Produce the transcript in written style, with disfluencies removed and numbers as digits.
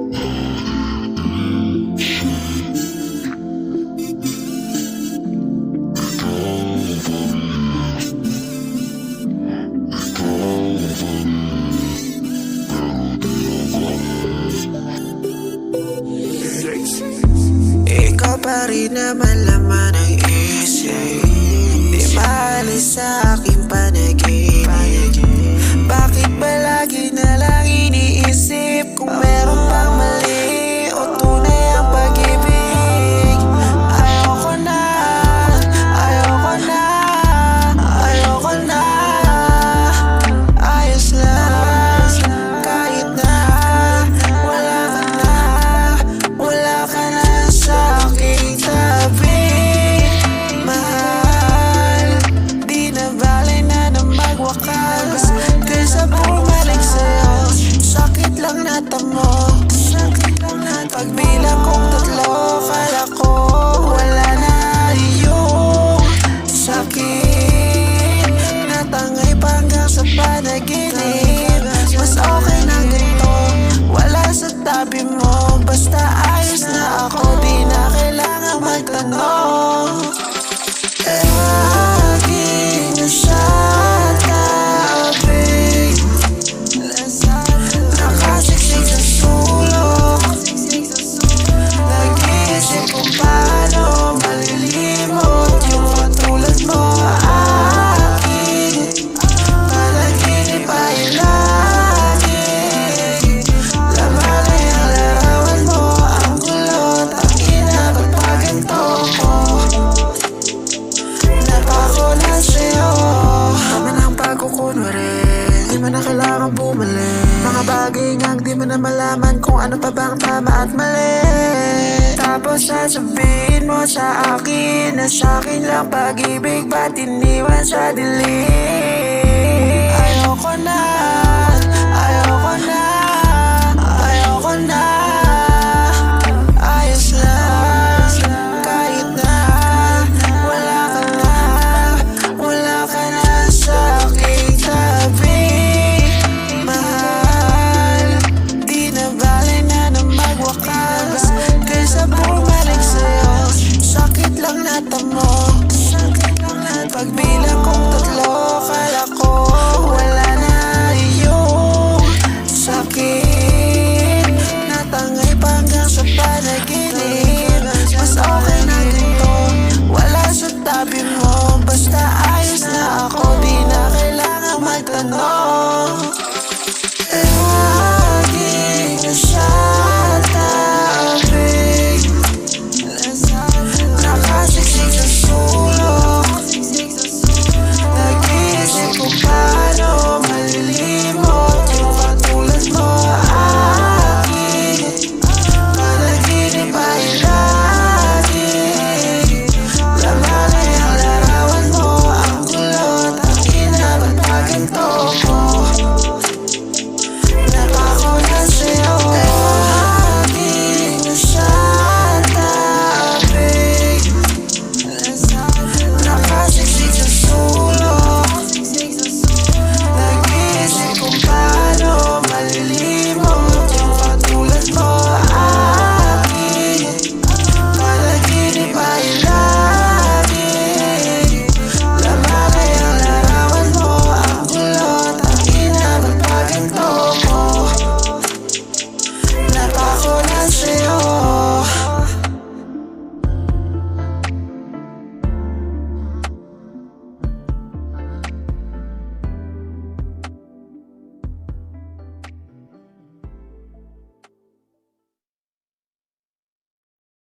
Ikaw pa rin naman laman ng isip, di maalis sa aking panaginip. Bakit ba lagi na lang iniisip kung meron pang mali o tunay ang pag-ibig? Ayoko na, ayoko na, ayoko na. Ayos lang, kahit na wala ka na, wala ka na sa aking tabi. Mahal, di na bale na magwakas, kaysa bumalik sa'yo. Sakit lang natamo, pagbilang kong tatlo, kala ko wala na yung sakit. Natangay pa hanggang sa panaginip. Mas okay na ganito, wala sa tabi mo. Basta ayos na ako, di na kailangan magtanong. Lagi na siya tabi, nakasiksik sa sulok. Nag-iisip kung paano malilimot yung katulad mo. Aking panaginip ay lagi laman ay ang larawan mo. Ang kulot, ang ina, ba't pa ganito ko? Napako na sa'yo, tama ng pagkukunwari, di mo na kailangan bumalik. Mga bagay ngang di mo na malaman kung ano pa bang tama at mali. Tapos sasabihin mo sa akin na sa'kin lang pag-ibig, ba't iniwan sa dilim? Ayoko na.